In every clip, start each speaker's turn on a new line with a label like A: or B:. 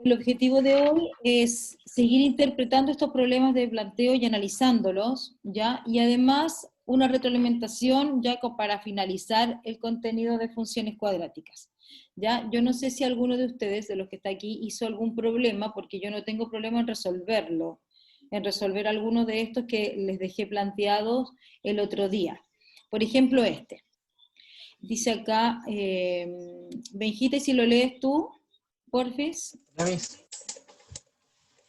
A: El objetivo de hoy es seguir interpretando estos problemas de planteo y analizándolos, ¿ya? Y además una retroalimentación ya para finalizar el contenido de funciones cuadráticas, ¿ya? Yo no sé si alguno de ustedes, de los que está aquí, hizo algún problema, porque yo no tengo problema en resolverlo, en resolver algunos de estos que les dejé planteados el otro día. Por ejemplo, este. Dice acá, Benjita, y si lo lees tú, porfis.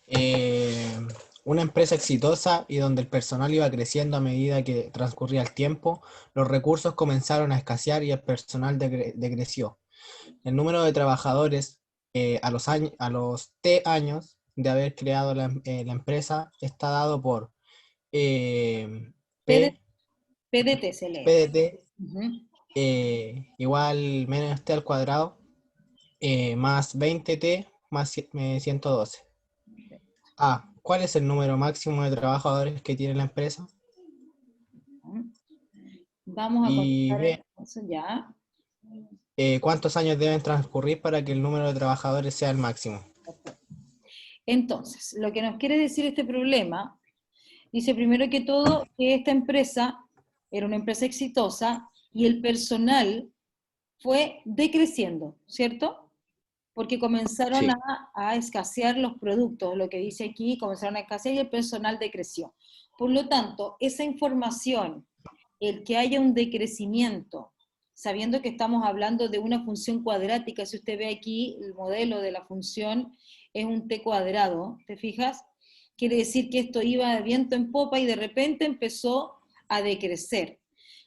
B: Eh, una empresa exitosa y donde el personal iba creciendo a medida que transcurría el tiempo, los recursos comenzaron a escasear y el personal decreció. El número de trabajadores a los T años de haber creado la empresa está dado por
A: PD,
B: P,
A: PDT se lee.
B: PDT
A: Ujú.
B: igual menos T al cuadrado más 20T más 112. A. ¿Cuál es el número máximo de trabajadores que tiene la empresa?
A: Vamos a
B: Y
A: contestar
B: B.
A: eso ya.
B: ¿Cuántos años deben transcurrir para que el número de trabajadores sea el máximo?
A: Entonces, lo que nos quiere decir este problema, dice primero que todo que esta empresa era una empresa exitosa y el personal fue decreciendo, ¿cierto? Porque comenzaron
B: Sí.
A: a escasear los productos, lo que dice aquí, comenzaron a escasear y el personal decreció. Por lo tanto, esa información, el que haya un decrecimiento, sabiendo que estamos hablando de una función cuadrática, si usted ve aquí el modelo de la función es un t cuadrado, ¿te fijas? Quiere decir que esto iba de viento en popa y de repente empezó a decrecer.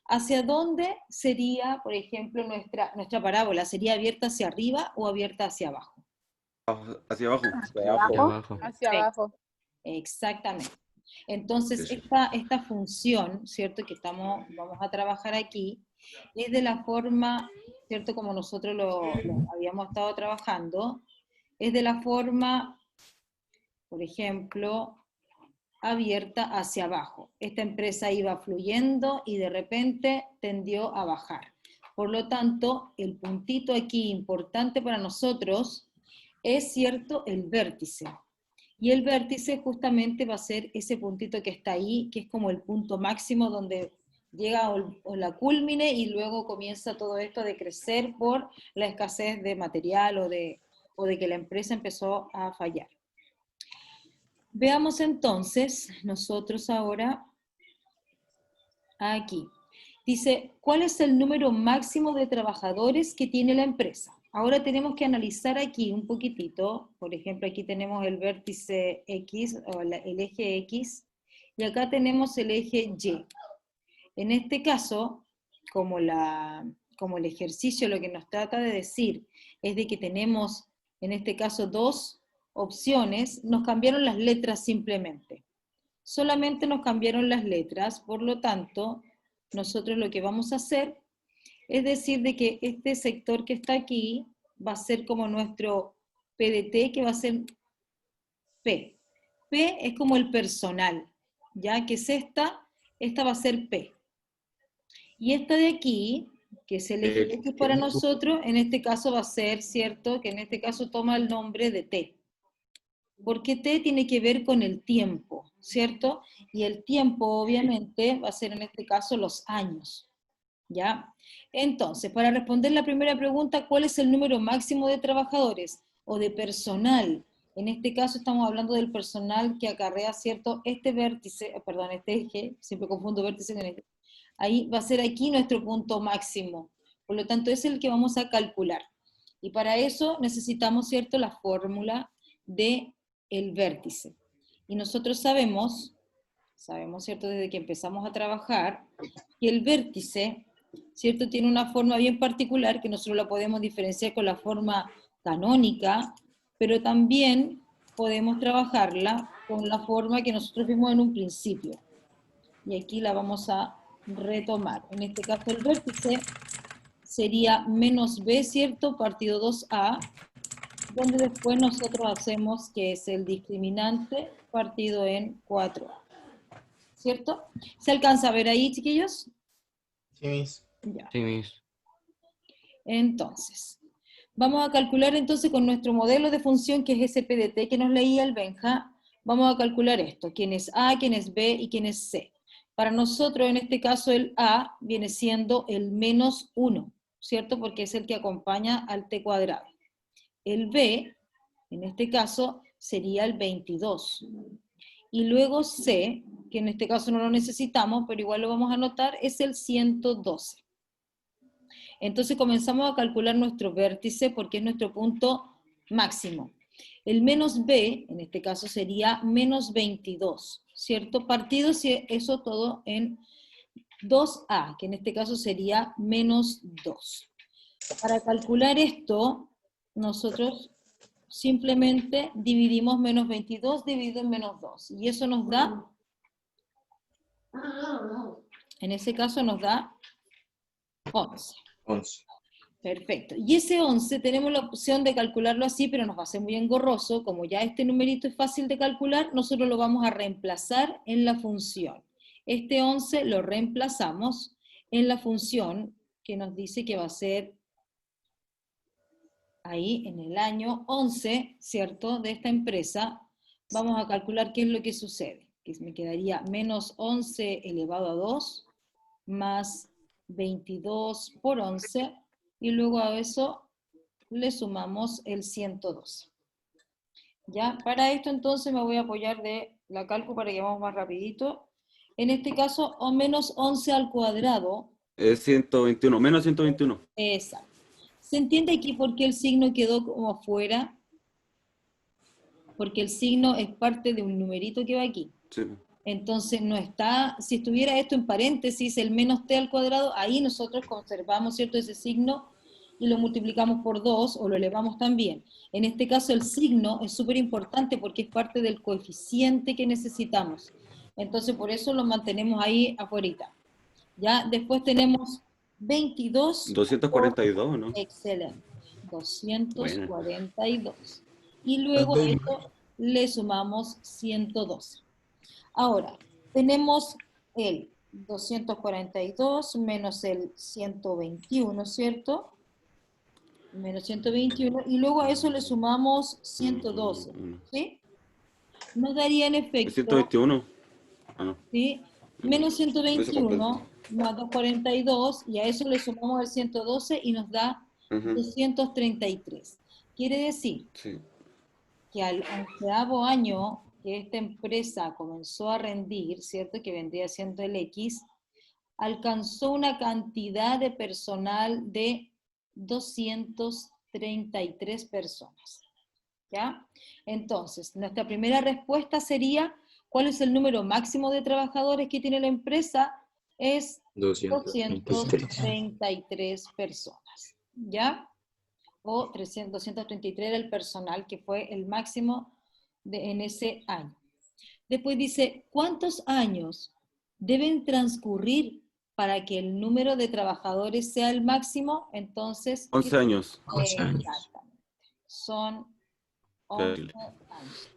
A: ¿Hacia dónde sería, por ejemplo, nuestra parábola? ¿Sería abierta hacia arriba o abierta hacia abajo?
C: Hacia abajo.
D: Hacia abajo.
E: Hacia
A: Perfecto,
E: abajo.
A: exactamente. Entonces,
C: Eso.
A: esta función, ¿cierto?, que vamos a trabajar aquí, es de la forma, ¿cierto?, como nosotros lo habíamos estado trabajando, es de la forma, por ejemplo, abierta hacia abajo. Esta empresa iba fluyendo y de repente tendió a bajar. Por lo tanto, el puntito aquí importante para nosotros es, cierto, el vértice. Y el vértice justamente va a ser ese puntito que está ahí, que es como el punto máximo donde llega o la cúlmine y luego comienza todo esto a decrecer por la escasez de material o de que la empresa empezó a fallar. Veamos entonces nosotros ahora aquí. Dice, ¿cuál es el número máximo de trabajadores que tiene la empresa? Ahora tenemos que analizar aquí un poquitito. Por ejemplo, aquí tenemos el vértice X, o el eje X, y acá tenemos el eje Y. En este caso, como el ejercicio lo que nos trata de decir es de que tenemos, en este caso, dos opciones, nos cambiaron las letras simplemente. Solamente nos cambiaron las letras, por lo tanto, nosotros lo que vamos a hacer es decir de que este sector que está aquí va a ser como nuestro PDT, que va a ser P. P es como el personal, ya que es esta va a ser P. Y esta de aquí, que es el eje X para nosotros, en este caso va a ser, ¿cierto? Que en este caso toma el nombre de T. Porque T tiene que ver con el tiempo, ¿cierto? Y el tiempo, obviamente, va a ser en este caso los años, ¿ya? Entonces, para responder la primera pregunta, ¿cuál es el número máximo de trabajadores o de personal? En este caso estamos hablando del personal que acarrea, ¿cierto? Este vértice, perdón, este eje, siempre confundo vértice con este. Ahí va a ser aquí nuestro punto máximo. Por lo tanto, es el que vamos a calcular. Y para eso necesitamos, ¿cierto?, la fórmula de el vértice. Y nosotros sabemos, ¿cierto?, desde que empezamos a trabajar, que el vértice, ¿cierto?, tiene una forma bien particular que nosotros la podemos diferenciar con la forma canónica, pero también podemos trabajarla con la forma que nosotros vimos en un principio. Y aquí la vamos a retomar. En este caso el vértice sería menos b, ¿cierto?, partido 2a, donde después nosotros hacemos que es el discriminante partido en 4a. ¿Cierto? ¿Se alcanza a ver ahí, chiquillos?
B: Sí, Miss.
A: Ya.
D: Sí, Miss.
A: Entonces, Vamos a calcular entonces con nuestro modelo de función, que es SPDT, que nos leía el Benja, vamos a calcular esto, quién es A, quién es B y quién es C. Para nosotros, en este caso, el A viene siendo el menos 1, ¿cierto? Porque es el que acompaña al T cuadrado. El B, en este caso, sería el 22. Y luego C, que en este caso no lo necesitamos, pero igual lo vamos a anotar, es el 112. Entonces comenzamos a calcular nuestro vértice porque es nuestro punto máximo. El menos B, en este caso, sería menos 22, ¿cierto? Partido eso todo en 2A, que en este caso sería menos 2. Para calcular esto, nosotros simplemente dividimos menos 22 dividido en menos 2. Y eso nos da, en ese caso nos da 11.
C: 11.
A: Perfecto. Y ese 11 tenemos la opción de calcularlo así, pero nos va a ser muy engorroso. Como ya este numerito es fácil de calcular, nosotros lo vamos a reemplazar en la función. Este 11 lo reemplazamos en la función que nos dice que va a ser ahí en el año 11, ¿cierto?, de esta empresa. Vamos a calcular qué es lo que sucede. Que me quedaría menos 11 elevado a 2 más 22 por 11, y luego a eso le sumamos el 112. ¿Ya? Para esto entonces me voy a apoyar de la calco para que vamos más rapidito. En este caso, o menos 11 al cuadrado.
C: Es 121, menos 121.
A: Exacto. ¿Se entiende aquí por qué el signo quedó como afuera? Porque el signo es parte de un numerito que va aquí.
C: Sí.
A: Entonces no está, si estuviera esto en paréntesis, el menos t al cuadrado, ahí nosotros conservamos, ¿cierto?, ese signo y lo multiplicamos por 2 o lo elevamos también. En este caso el signo es súper importante porque es parte del coeficiente que necesitamos. Entonces por eso lo mantenemos ahí afuera. Ya, después tenemos 22 por,
C: 242, ¿no?
A: excelente,
C: Buena.
A: 242. Y luego a esto le sumamos 112. Ahora, tenemos el 242 menos el 121, ¿cierto? Menos 121, y luego a eso le sumamos 112, ¿sí? Nos daría en
C: Es
A: efecto,
C: 121. Ah, no.
A: ¿sí?, menos
C: Eso completo.
A: 121 más 242, y a eso le sumamos el 112 y nos da 233. Quiere decir
C: Sí.
A: que al 11º año que esta empresa comenzó a rendir, ¿cierto?, que vendría siendo el X, alcanzó una cantidad de personal de 233 personas. ¿Ya? Entonces, nuestra primera respuesta sería, ¿cuál es el número máximo de trabajadores que tiene la empresa? Es 233 personas. ¿Ya? O 233 era el personal, que fue el máximo en ese año. Después dice, ¿cuántos años deben transcurrir para que el número de trabajadores sea el máximo? Entonces,
C: 11 años.
B: 11 años.
A: exactamente. Son 11 años.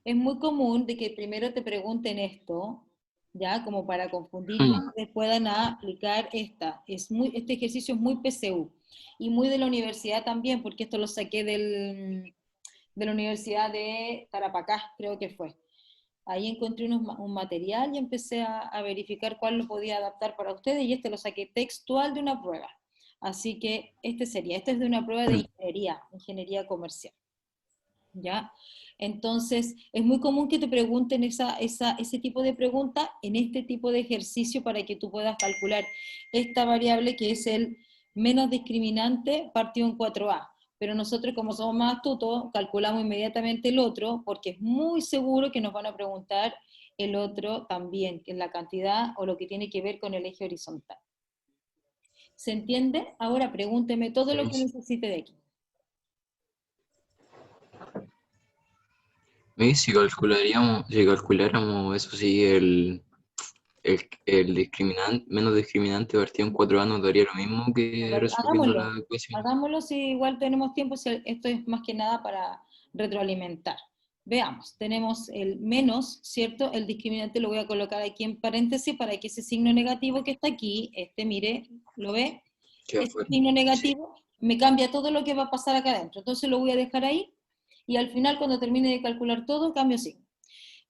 A: Es muy común de que primero te pregunten esto, ya, como para confundir y después puedan aplicar esta. Este ejercicio es muy PSU y muy de la universidad también, porque esto lo saqué de la Universidad de Tarapacá, creo que fue. Ahí encontré un material y empecé a verificar cuál lo podía adaptar para ustedes, y este lo saqué textual de una prueba. Así que este es de una prueba de ingeniería comercial. ¿Ya? Entonces, es muy común que te pregunten ese tipo de pregunta en este tipo de ejercicio para que tú puedas calcular esta variable que es el menos discriminante partido en 4A. Pero nosotros, como somos más astutos, calculamos inmediatamente el otro, porque es muy seguro que nos van a preguntar el otro también, que es la cantidad o lo que tiene que ver con el eje horizontal. ¿Se entiende? Ahora pregúnteme todo lo que necesite de aquí.
D: Si calculáramos eso sí, el discriminante, menos discriminante partido en 4A nos daría lo mismo que resolviendo la ecuación.
A: Hagámoslo si igual tenemos tiempo, si esto es más que nada para retroalimentar. Veamos, tenemos el menos, ¿cierto? El discriminante lo voy a colocar aquí en paréntesis para que ese signo negativo que está aquí, mire, ¿lo ve? Este signo negativo me cambia todo lo que va a pasar acá adentro. Entonces lo voy a dejar ahí, y al final, cuando termine de calcular todo, cambio signo.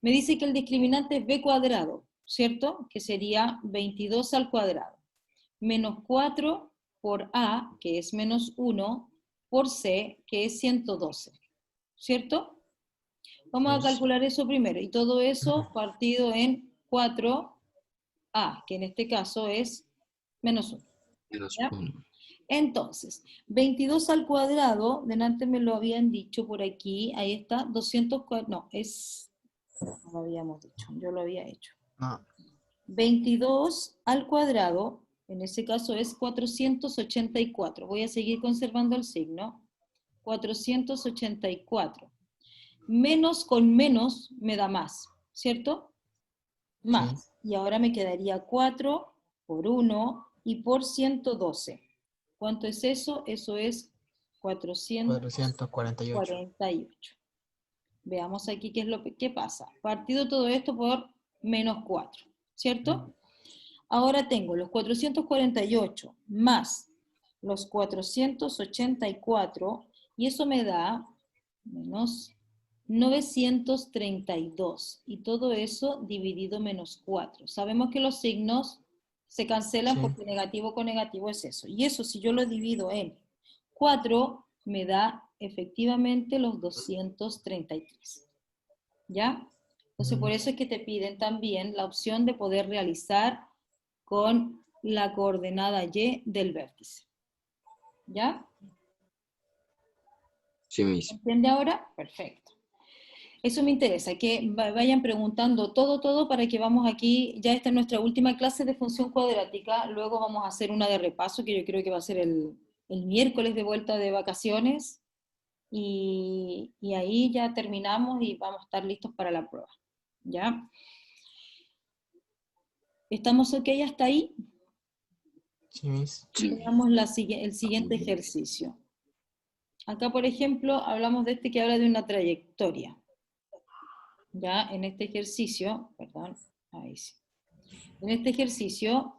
A: Me dice que el discriminante es b cuadrado, ¿cierto? Que sería 22 al cuadrado, menos 4 por a, que es menos 1, por c, que es 112, ¿cierto? Vamos a calcular eso primero, y todo eso partido en 4a, que en este caso es menos 1.
D: Menos
A: ¿Ya?
D: 1.
A: Entonces, 22 al cuadrado, delante me lo habían dicho por aquí, ahí está, 200, no, no lo habíamos dicho, yo lo había hecho.
B: No.
A: 22 al cuadrado, en ese caso es 484, voy a seguir conservando el signo, 484. Menos con menos me da más, ¿cierto? Más. Sí. Y ahora me quedaría 4 por 1 y por 112. ¿Cuánto es eso? Eso es 448. Veamos aquí qué es lo que pasa. Partido todo esto por menos 4, ¿cierto? Ahora tengo los 448 más los 484, y eso me da menos 932, y todo eso dividido menos 4. Sabemos que los signos se cancelan, sí, porque negativo con negativo es eso. Y eso, si yo lo divido en 4, me da efectivamente los 233. ¿Ya? Entonces, por eso es que te piden también la opción de poder realizar con la coordenada Y del vértice. ¿Ya?
D: Sí, mismo.
A: ¿Entiende ahora? Perfecto. Eso me interesa, que vayan preguntando todo para que vamos aquí, ya esta es nuestra última clase de función cuadrática, luego vamos a hacer una de repaso, que yo creo que va a ser el miércoles de vuelta de vacaciones, y ahí ya terminamos y vamos a estar listos para la prueba. ¿Ya? ¿Estamos ok hasta ahí?
B: Sí, Miss.
A: Veamos el siguiente ejercicio. Acá, por ejemplo, hablamos de este que habla de una trayectoria. Ya, en este ejercicio, perdón, ahí sí. En este ejercicio,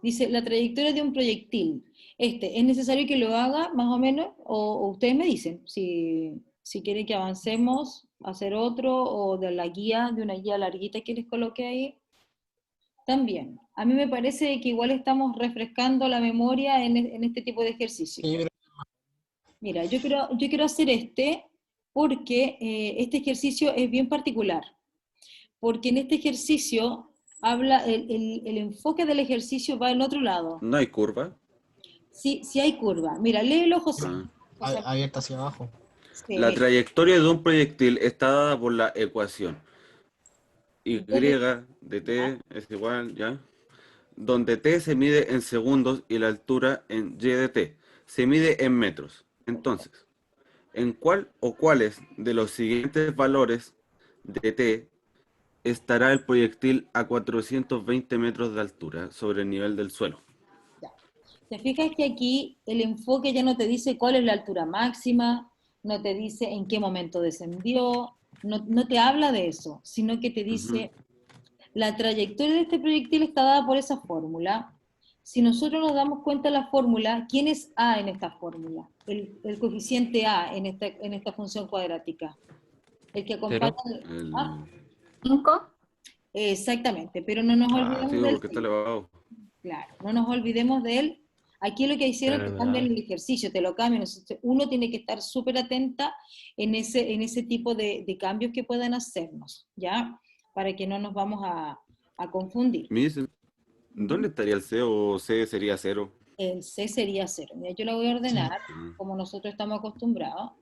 A: dice, la trayectoria de un proyectil. ¿Es necesario que lo haga, más o menos? O ustedes me dicen, si quieren que avancemos, hacer otro, o de una guía larguita que les coloque ahí. También. A mí me parece que igual estamos refrescando la memoria en este tipo de ejercicio.
B: Sí,
A: Mira, yo quiero hacer porque este ejercicio es bien particular. Porque en este ejercicio habla, el enfoque del ejercicio va en otro lado.
C: ¿No hay curva?
A: Sí, sí hay curva. Mira, léelo, José.
C: Ah.
B: Abierta hacia abajo.
A: Sí,
C: La
A: mira.
C: trayectoria de un proyectil está dada por la ecuación y de t es igual, ¿ya? Donde t se mide en segundos y la altura en y de t se mide en metros. Entonces, ¿en cuál o cuáles de los siguientes valores de t estará el proyectil a 420 metros de altura sobre el nivel del suelo?
A: ¿Te fijas que aquí el enfoque ya no te dice cuál es la altura máxima, no te dice en qué momento descendió, no te habla de eso, sino que te dice la trayectoria de este proyectil está dada por esa fórmula. Si nosotros nos damos cuenta de la fórmula, ¿quién es A en esta fórmula? El coeficiente A en esta función cuadrática. El que acompaña... ¿Ah?
E: 5.
A: Exactamente, pero no nos olvidemos
C: sí,
A: del...
C: porque está elevado.
A: Claro, no nos olvidemos de él. Aquí lo que hicieron es que cambian el ejercicio, te lo cambian. Uno tiene que estar súper atenta en ese tipo de cambios que puedan hacernos, ¿ya? Para que no nos vamos a confundir.
C: Me dicen, ¿dónde estaría el C o C sería 0?
A: El C sería 0. Mira, yo lo voy a ordenar, como nosotros estamos acostumbrados.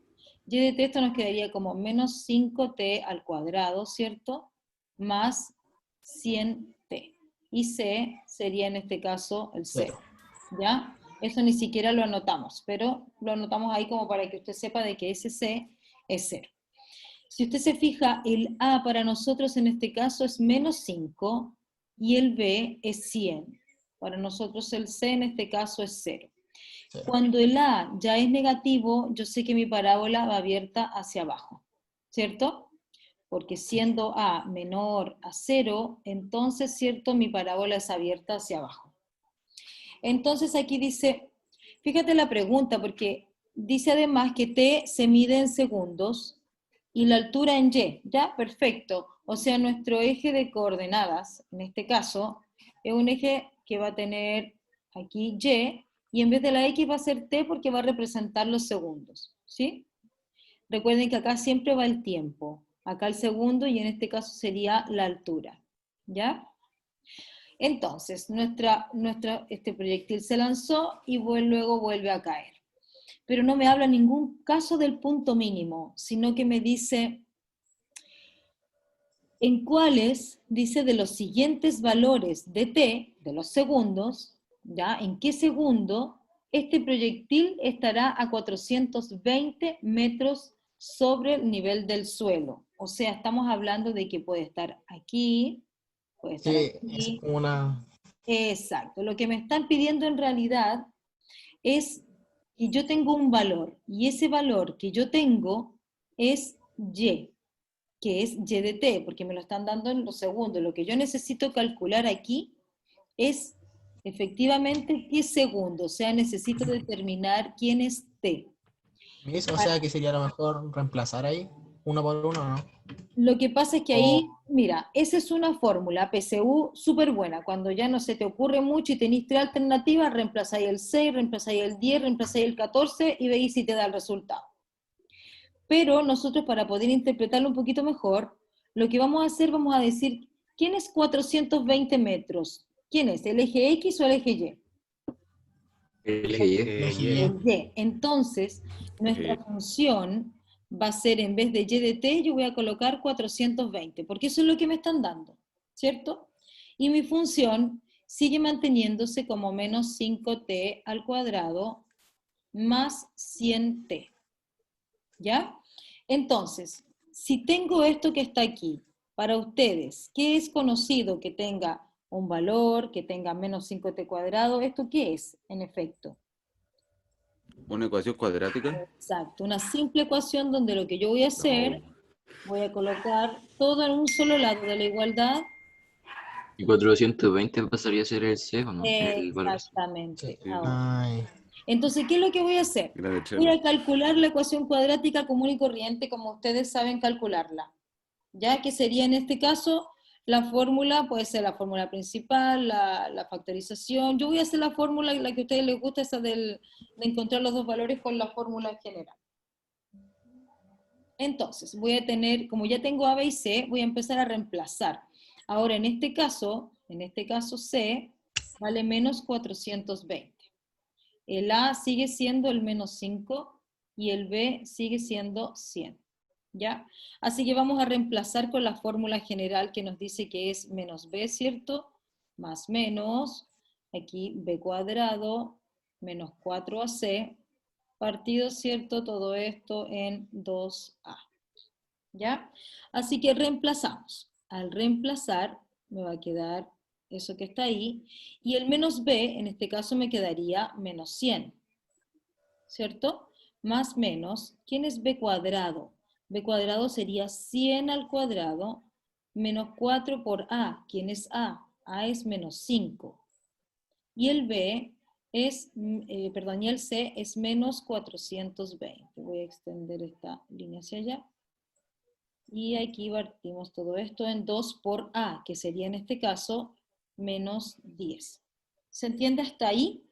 A: Y de t esto nos quedaría como menos 5t al cuadrado, ¿cierto? Más 100t. Y C sería en este caso el 0. ¿Ya? Eso ni siquiera lo anotamos, pero lo anotamos ahí como para que usted sepa de que ese C es 0. Si usted se fija, el A para nosotros en este caso es menos 5 y el B es 100. Para nosotros el C en este caso es 0. Cuando el A ya es negativo, yo sé que mi parábola va abierta hacia abajo, ¿cierto? Porque siendo A menor a 0, entonces, ¿cierto? Mi parábola es abierta hacia abajo. Entonces aquí dice, Fíjate la pregunta, porque dice además que t se mide en segundos y la altura en y, ¿ya? Perfecto. O sea, nuestro eje de coordenadas, en este caso, es un eje que va a tener aquí y en vez de la x va a ser t porque va a representar los segundos, ¿sí? Recuerden que acá siempre va el tiempo, acá el segundo y en este caso sería la altura, ¿ya? Entonces, este proyectil se lanzó y luego vuelve a caer. Pero no me habla en ningún caso del punto mínimo, sino que me dice en cuáles, dice, de los siguientes valores de t, de los segundos, ¿ya? ¿En qué segundo este proyectil estará a 420 metros sobre el nivel del suelo? O sea, estamos hablando de que puede estar aquí, puede estar
B: Sí, es
A: aquí.
B: como una...
A: Exacto. Lo que me están pidiendo en realidad es que yo tengo un valor, y ese valor que yo tengo es y, que es y de t, porque me lo están dando en los segundos. Lo que yo necesito calcular aquí es efectivamente qué segundo, o sea, necesito determinar quién es t.
B: ¿Ves? O sea, que sería lo mejor reemplazar ahí, uno por uno, ¿no?
A: Lo que pasa es que ahí,
B: O...
A: mira, esa es una fórmula PSU súper buena. Cuando ya no se te ocurre mucho y tenés tres alternativas, reemplazáis el 6, reemplazáis el 10, reemplazáis el 14 y veis si te da el resultado. Pero nosotros, para poder interpretarlo un poquito mejor, lo que vamos a hacer, vamos a decir, ¿quién es 420 metros? ¿Quién es? ¿El eje X o el eje Y?
D: El eje Y.
B: Y.
A: El Y. Entonces, nuestra función va a ser, en vez de Y de T, yo voy a colocar 420, porque eso es lo que me están dando, ¿cierto? Y mi función sigue manteniéndose como menos 5t al cuadrado más 100t, ¿ya? Entonces, si tengo esto que está aquí, para ustedes, ¿qué es conocido que tenga un valor, que tenga menos 5t cuadrado? ¿Esto qué es, en efecto?
C: ¿Una ecuación cuadrática?
A: Exacto, una simple ecuación donde lo que yo voy a hacer,
C: No.
A: voy a colocar todo en un solo lado de la igualdad.
D: Y 420 pasaría a ser el C, ¿o no? El valor C.
A: Exactamente.
B: Sí.
C: Sí,
A: Ahora.
B: Ay,
A: Entonces, ¿qué es lo que voy a hacer?
C: grande
A: Voy
C: chelo.
A: a calcular la ecuación cuadrática común y corriente como ustedes saben calcularla. Ya que sería en este caso la fórmula, puede ser la fórmula principal, la factorización. Yo voy a hacer la fórmula, la que a ustedes les gusta, esa de encontrar los dos valores con la fórmula general. Entonces, voy a tener, como ya tengo A, B y C, voy a empezar a reemplazar. Ahora, en este caso C vale menos 420. El A sigue siendo el menos 5 y el B sigue siendo 100. ¿Ya? Así que vamos a reemplazar con la fórmula general que nos dice que es menos B, ¿cierto? Más menos, aquí B cuadrado, menos 4AC, partido, ¿cierto? Todo esto en 2A. ¿Ya? Así que reemplazamos. Al reemplazar, me va a quedar eso que está ahí, y el menos b, en este caso me quedaría menos 100, ¿cierto? Más menos, ¿quién es b cuadrado? B cuadrado sería 100 al cuadrado, menos 4 por a. ¿Quién es a? A es menos 5. Y el b es, perdón, y el c es menos 420. Voy a extender esta línea hacia allá. Y aquí partimos todo esto en 2 por A, que sería en este caso menos 10. ¿Se entiende hasta ahí?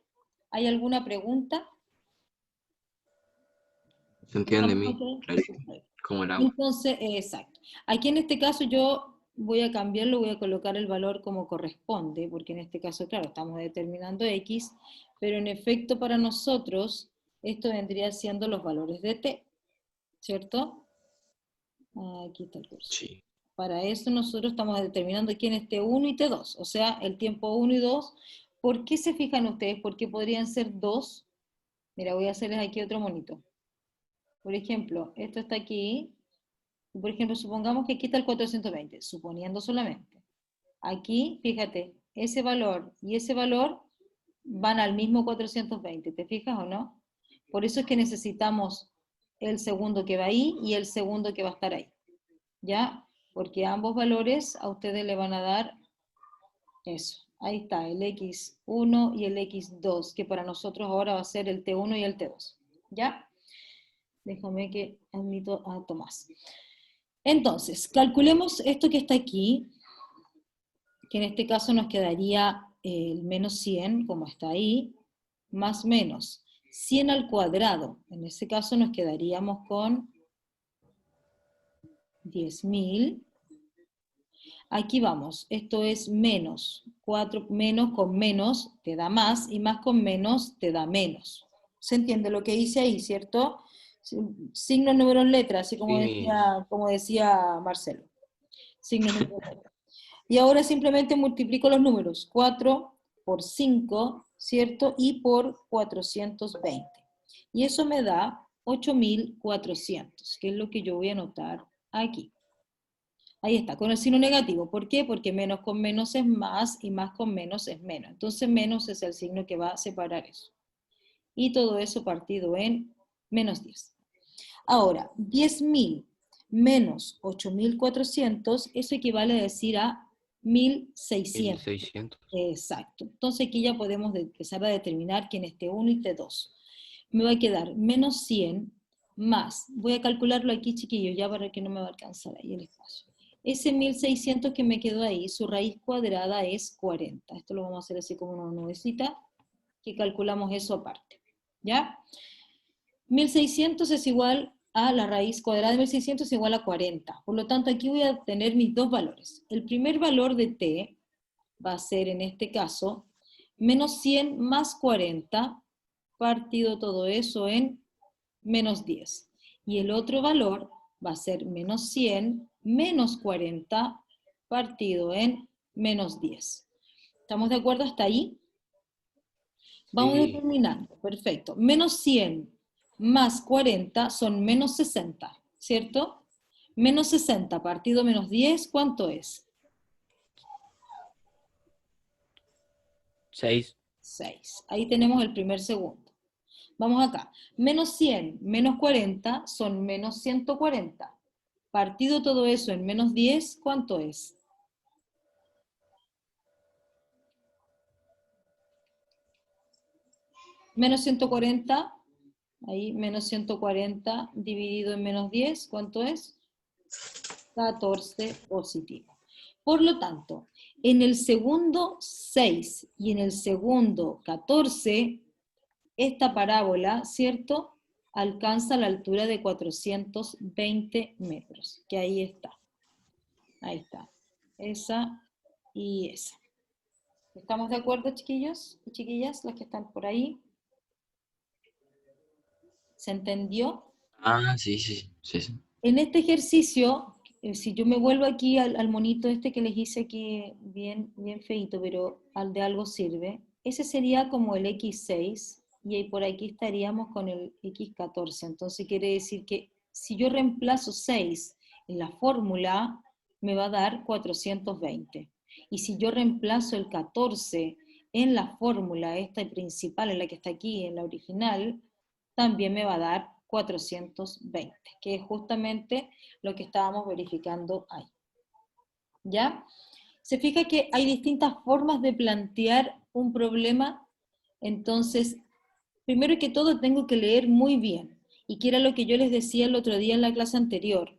A: ¿Hay alguna pregunta?
D: Se entiende a mí,
A: Ok.
D: clarito, como el agua.
A: Entonces, exacto. Aquí en este caso yo voy a cambiarlo, voy a colocar el valor como corresponde, porque en este caso, claro, estamos determinando X, pero en efecto para nosotros esto vendría siendo los valores de T, ¿cierto? Aquí está el curso.
D: Sí.
A: Para eso nosotros estamos determinando quién es T1 y T2, o sea, el tiempo 1 y 2. ¿Por qué se fijan ustedes? ¿Por qué podrían ser 2? Mira, voy a hacerles aquí otro monito. Por ejemplo, esto está aquí. Por ejemplo, supongamos que aquí está el 420, suponiendo solamente. Aquí, fíjate, ese valor y ese valor van al mismo 420, ¿te fijas o no? Por eso es que necesitamos el segundo que va ahí y el segundo que va a estar ahí. ¿Ya? Porque ambos valores a ustedes le van a dar eso, Ahí está, el x1 y el x2, que para nosotros ahora va a ser el t1 y el t2. ¿Ya? Déjame que admito a Tomás. Entonces, calculemos esto que está aquí, que en este caso nos quedaría el menos 100, como está ahí, más menos 100 al cuadrado. En ese caso nos quedaríamos con 10.000. Aquí vamos, esto es menos, 4 menos con menos te da más, y más con menos te da menos. ¿Se entiende lo que hice ahí, cierto? Signo, número, letra, así
D: Sí.
A: como decía Marcelo. Signo, número, letra. Y ahora simplemente multiplico los números, 4 por 5, ¿cierto? Y por 420. Y eso me da 8.400, que es lo que yo voy a anotar aquí. Ahí está, con el signo negativo. ¿Por qué? Porque menos con menos es más y más con menos es menos. Entonces menos es el signo que va a separar eso. Y todo eso partido en menos 10. Ahora, 10.000 menos 8.400, eso equivale a decir a 1.600.
D: 1600.
A: Exacto. Entonces aquí ya podemos empezar a determinar quién es T1 y T2. Me va a quedar menos 100 más, voy a calcularlo aquí, chiquillos, ya para que no me va a alcanzar ahí el espacio. Ese 1.600 que me quedó ahí, su raíz cuadrada es 40. Esto lo vamos a hacer así como una nubecita, que calculamos eso aparte. ¿Ya? 1.600 es igual a la raíz cuadrada de 1.600 es igual a 40. Por lo tanto, aquí voy a tener mis dos valores. El primer valor de t va a ser, en este caso, menos 100 más 40, partido todo eso en menos 10. Y el otro valor va a ser menos 100 menos 40, partido en menos 10. ¿Estamos de acuerdo hasta ahí? Vamos
D: Sí.
A: determinando, perfecto. Menos 100 más 40 son menos 60, ¿cierto? Menos 60 partido menos 10, ¿cuánto es?
D: 6.
A: 6. Ahí tenemos el primer segundo. Vamos acá. Menos 100 menos 40 son menos 140. Partido todo eso en menos 10, ¿cuánto es? Menos 140, ahí menos 140 dividido en menos 10, ¿cuánto es? 14 positivo. Por lo tanto, en el segundo 6 y en el segundo 14, esta parábola, ¿cierto?, alcanza la altura de 420 metros, que ahí está. Ahí está. Esa y esa. ¿Estamos de acuerdo, chiquillos y chiquillas, las que están por ahí? ¿Se entendió?
D: Ah, sí, sí, sí, sí.
A: En este ejercicio, si yo me vuelvo aquí al monito este que les hice aquí, bien, bien feito, pero al de algo sirve, ese sería como el X6, y ahí por aquí estaríamos con el X14. Entonces quiere decir que si yo reemplazo 6 en la fórmula, me va a dar 420. Y si yo reemplazo el 14 en la fórmula, esta principal, en la que está aquí, en la original, también me va a dar 420, que es justamente lo que estábamos verificando ahí. ¿Ya? Se fija que hay distintas formas de plantear un problema, entonces, primero que todo tengo que leer muy bien, y que era lo que yo les decía el otro día en la clase anterior.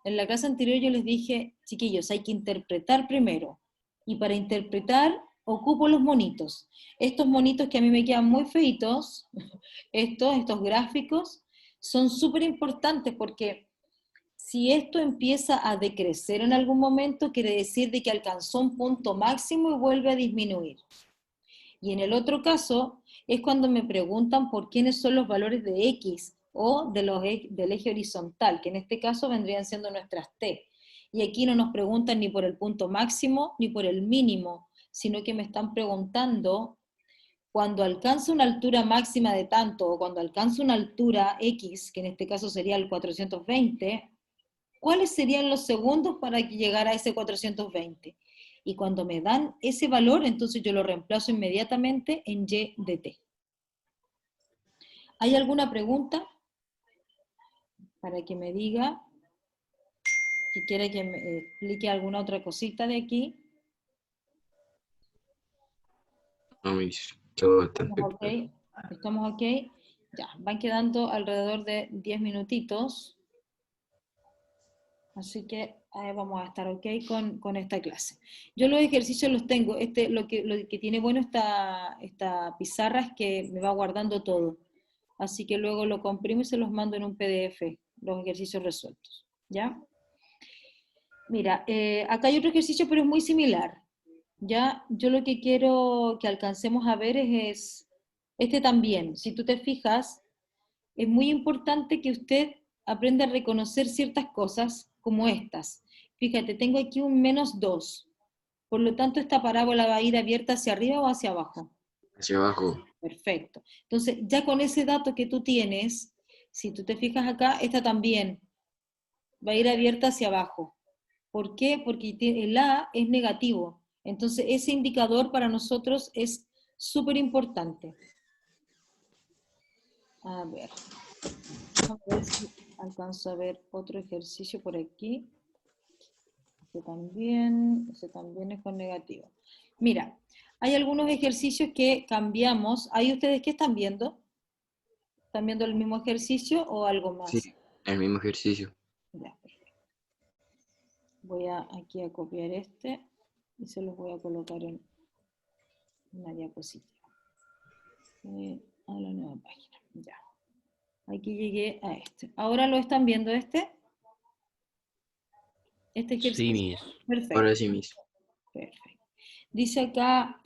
A: En la clase anterior yo les dije, chiquillos, hay que interpretar primero, y para interpretar ocupo los monitos. Estos monitos que a mí me quedan muy feitos, estos gráficos, son súper importantes porque si esto empieza a decrecer en algún momento, quiere decir de que alcanzó un punto máximo y vuelve a disminuir. Y en el otro caso, es cuando me preguntan por quiénes son los valores de X o del eje horizontal, que en este caso vendrían siendo nuestras T. Y aquí no nos preguntan ni por el punto máximo ni por el mínimo, sino que me están preguntando cuando alcanza una altura máxima de tanto, o cuando alcanza una altura X, que en este caso sería el 420, ¿cuáles serían los segundos para que llegara a ese 420? Y cuando me dan ese valor, entonces yo lo reemplazo inmediatamente en Y de T. ¿Hay alguna pregunta? Para que me diga, si quiere que me explique alguna otra cosita de aquí.
D: No, Miss, quedó bastante
A: ¿Estamos ok?
D: claro.
A: ¿Estamos ok? Ya, van quedando alrededor de 10 minutitos. Así que vamos a estar ok con esta clase. Yo los ejercicios los tengo. Lo que tiene bueno esta pizarra es que me va guardando todo. Así que luego lo comprimo y se los mando en un PDF, los ejercicios resueltos. ¿Ya? Mira, acá hay otro ejercicio, pero es muy similar. ¿Ya? Yo lo que quiero que alcancemos a ver es este también. Si tú te fijas, es muy importante que usted aprenda a reconocer ciertas cosas como estas. Fíjate, tengo aquí un -2. Por lo tanto, esta parábola va a ir abierta hacia arriba o hacia abajo.
D: Hacia abajo.
A: Perfecto. Entonces, ya con ese dato que tú tienes, si tú te fijas acá, esta también va a ir abierta hacia abajo. ¿Por qué? Porque el A es negativo. Entonces, ese indicador para nosotros es súper importante. A ver si alcanzo a ver otro ejercicio por aquí. Ese también es con negativo. Mira, hay algunos ejercicios que cambiamos. ¿Ahí ustedes qué están viendo? ¿Están viendo el mismo ejercicio o algo más?
D: Sí, el mismo ejercicio.
A: Ya, perfecto. Voy aquí a copiar este y se los voy a colocar en una diapositiva. A la nueva página. Ya. Aquí llegué a este. ¿Ahora lo están viendo este? Este ejercicio.
E: Sí, Miss.
A: Perfecto.
D: Ahora sí, Miss.
A: Perfecto. Dice acá,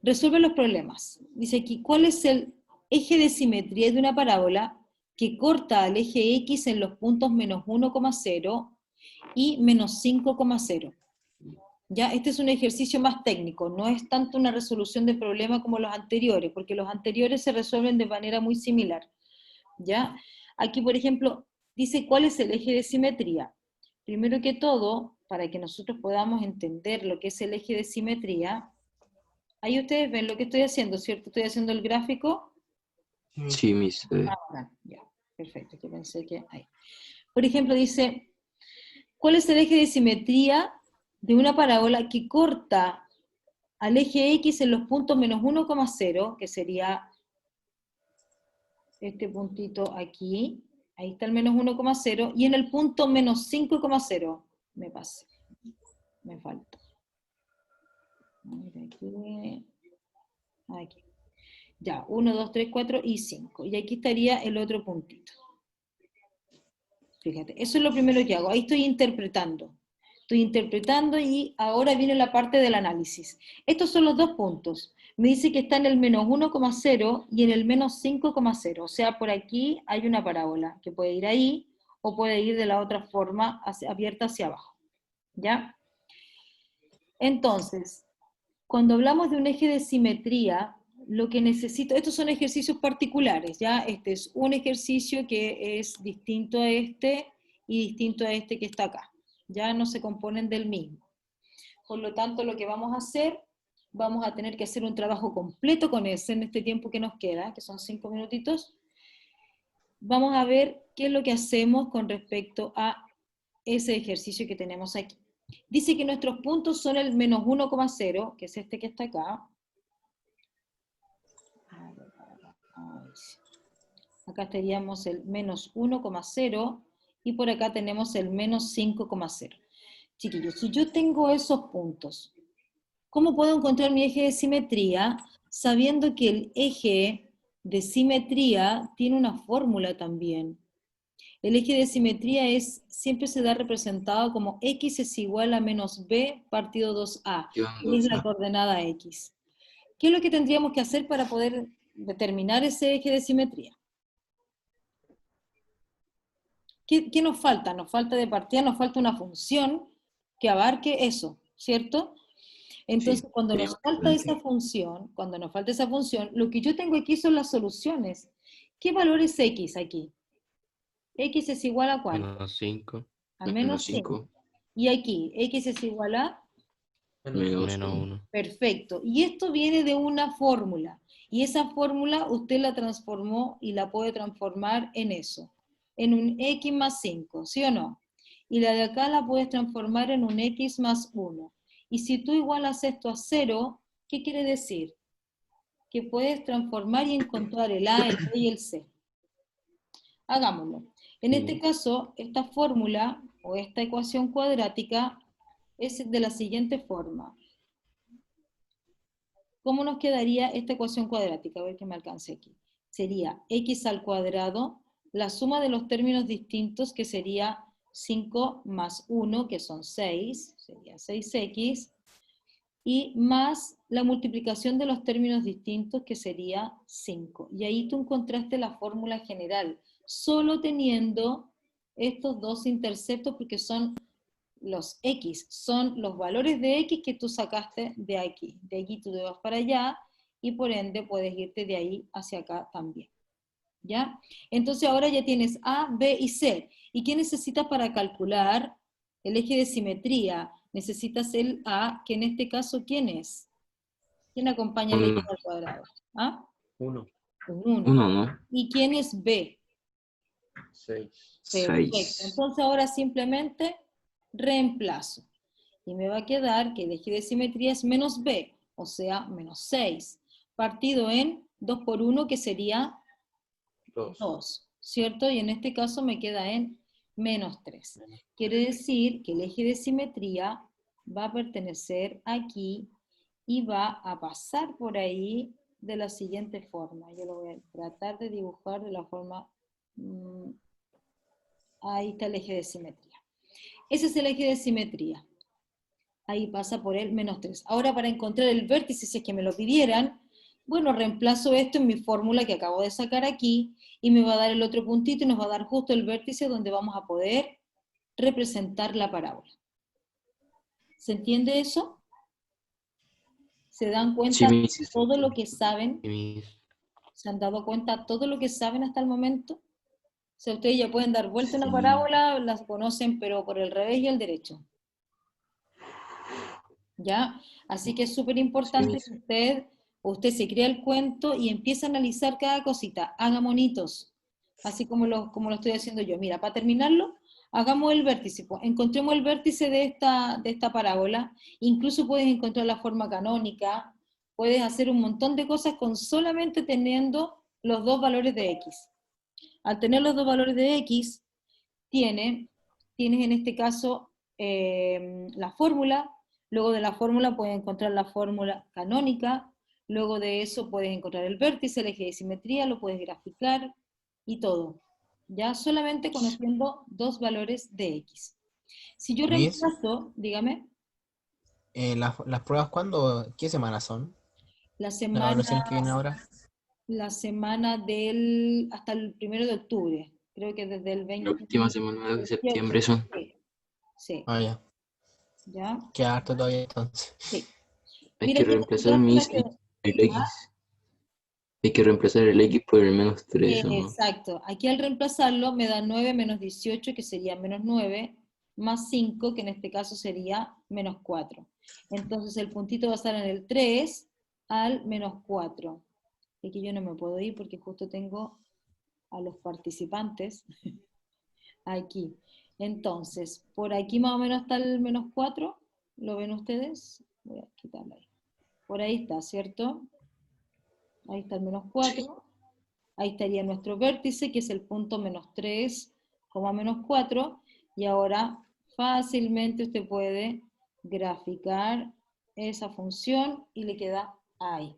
A: resuelve los problemas. Dice aquí, ¿cuál es el eje de simetría de una parábola que corta al eje X en los puntos -1,0 y -5,0? Ya, este es un ejercicio más técnico, no es tanto una resolución de problema como los anteriores, porque los anteriores se resuelven de manera muy similar. ¿Ya? Aquí, por ejemplo, dice cuál es el eje de simetría. Primero que todo, para que nosotros podamos entender lo que es el eje de simetría, ahí ustedes ven lo que estoy haciendo, ¿cierto? Estoy haciendo el gráfico.
D: Sí, Miss.
A: Ya, perfecto, que pensé que ahí. Por ejemplo, dice, ¿cuál es el eje de simetría de una parábola que corta al eje X en los puntos -1,0, que sería este puntito aquí, ahí está el -1,0, y en el punto -5,0, me pasé, me falta. Aquí. Ya, 1, 2, 3, 4 y 5. Y aquí estaría el otro puntito. Fíjate, eso es lo primero que hago. Ahí estoy interpretando. Estoy interpretando y ahora viene la parte del análisis. Estos son los dos puntos. Me dice que está en el -1,0 y en el -5,0. O sea, por aquí hay una parábola que puede ir ahí o puede ir de la otra forma, abierta hacia abajo. ¿Ya? Entonces, cuando hablamos de un eje de simetría, lo que necesito, estos son ejercicios particulares, ¿ya? Este es un ejercicio que es distinto a este y distinto a este que está acá. Ya no se componen del mismo. Por lo tanto, lo que vamos a hacer, vamos a tener que hacer un trabajo completo con ese en este tiempo que nos queda, que son 5 minutitos. Vamos a ver qué es lo que hacemos con respecto a ese ejercicio que tenemos aquí. Dice que nuestros puntos son el -1,0, que es este que está acá. Acá estaríamos el -1,0 y por acá tenemos el -5,0. Chiquillos, si yo tengo esos puntos, ¿cómo puedo encontrar mi eje de simetría sabiendo que el eje de simetría tiene una fórmula también? El eje de simetría siempre se da representado como x es igual a -b partido 2a, que es la coordenada x. ¿Qué es lo que tendríamos que hacer para poder determinar ese eje de simetría? ¿Qué nos falta? Nos falta de partida, nos falta una función que abarque eso, ¿cierto? Entonces,
D: Sí,
A: cuando nos falta esa función, lo que yo tengo aquí son las soluciones. ¿Qué valor es x aquí? X es igual a ¿cuánto?
E: -5.
A: A -5. Y aquí, x es igual a
E: -1.
A: Perfecto. Y esto viene de una fórmula. Y esa fórmula usted la transformó y la puede transformar en eso. En un x más 5, ¿sí o no? Y la de acá la puedes transformar en un x más 1. Y si tú igualas esto a 0, ¿Qué quiere decir? Que puedes transformar y encontrar el A, el B y el C. Hagámoslo. En este caso, esta fórmula o esta ecuación cuadrática es de la siguiente forma. ¿Cómo nos quedaría esta ecuación cuadrática? A ver que me alcance aquí. Sería x al cuadrado, la suma de los términos distintos, que sería 5 más 1, que son 6, sería 6x, y más la multiplicación de los términos distintos, que sería 5. Y ahí tú encontraste la fórmula general, solo teniendo estos dos interceptos, porque son los x, son los valores de x que tú sacaste de aquí. De aquí tú te vas para allá, y por ende puedes irte de ahí hacia acá también. ¿Ya? Entonces ahora ya tienes A, B y C. ¿Y qué necesitas para calcular el eje de simetría? Necesitas el A, que en este caso, ¿quién es? ¿Quién acompaña el eje al cuadrado? ¿Ah?
E: 1.
A: Un 1.
D: 1, ¿no?
A: ¿Y quién es B?
E: 6.
A: Perfecto.
D: 6.
A: Entonces ahora simplemente reemplazo. Y me va a quedar que el eje de simetría es menos B, o sea, menos 6, partido en 2 por 1, que sería 2, ¿cierto? Y en este caso me queda en menos 3. Quiere decir que el eje de simetría va a pertenecer aquí y va a pasar por ahí de la siguiente forma. Yo lo voy a tratar de dibujar de la forma... ahí está el eje de simetría. Ese es el eje de simetría. Ahí pasa por el menos 3. Ahora, para encontrar el vértice, si es que me lo pidieran, bueno, reemplazo esto en mi fórmula que acabo de sacar aquí, y me va a dar el otro puntito y nos va a dar justo el vértice donde vamos a poder representar la parábola. ¿Se entiende eso? ¿Se dan cuenta de todo lo que saben? ¿Se han dado cuenta de todo lo que saben hasta el momento? O sea, ustedes ya pueden dar vuelta a una parábola, las conocen, pero por el revés y el derecho. ¿Ya? Así que es súper importante que usted se crea el cuento y empiece a analizar cada cosita. Haga monitos, así como lo estoy haciendo yo. Mira, para terminarlo, hagamos el vértice. Pues, encontremos el vértice de esta parábola. Incluso puedes encontrar la forma canónica. Puedes hacer un montón de cosas con solamente teniendo los dos valores de x. Al tener los dos valores de x, tienes en este caso la fórmula. Luego de la fórmula puedes encontrar la fórmula canónica, luego de eso puedes encontrar el vértice, el eje de simetría, lo puedes graficar y todo. Ya solamente conociendo dos valores de x. Si yo reemplazo, dígame.
B: ¿Las pruebas cuándo? ¿Qué semanas son?
A: La
B: ¿La evaluación que viene
A: semana,
B: ahora?
A: la semana hasta el 1 de octubre. Creo que desde el 20.
D: La última semana de septiembre son.
A: Sí.
B: Ah, ya.
A: ¿Ya?
B: Queda harto todavía entonces.
A: Sí.
D: Hay
A: Mira,
D: que reemplazar el X. Hay que reemplazar el X por el menos 3, ¿no?
A: Exacto. Aquí al reemplazarlo me da 9 menos 18, que sería menos 9, más 5, que en este caso sería menos 4. Entonces el puntito va a estar en el 3 al menos 4. Aquí yo no me puedo ir porque justo tengo a los participantes aquí. Entonces, por aquí más o menos está el menos 4. ¿Lo ven ustedes? Voy a quitarlo ahí. Por ahí está, ¿cierto? Ahí está el menos 4. Ahí estaría nuestro vértice, que es el punto menos 3, menos 4. Y ahora fácilmente usted puede graficar esa función y le queda ahí.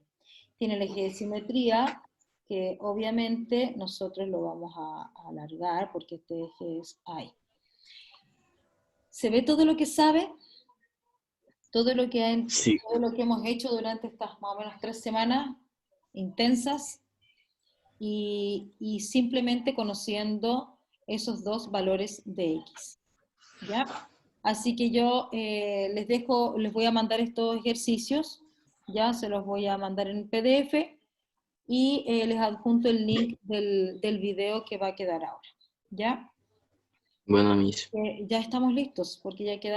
A: Tiene el eje de simetría, que obviamente nosotros lo vamos a alargar porque este eje es ahí. ¿Se ve todo lo que sabe? Todo lo que hemos hecho durante estas más o menos 3 semanas intensas. Y simplemente conociendo esos dos valores de x. ¿Ya? Así que yo les voy a mandar estos ejercicios, ya se los voy a mandar en PDF, y les adjunto el link del video que va a quedar ahora. ¿Ya?
D: Bueno, mis.
A: Ya estamos listos, porque ya queda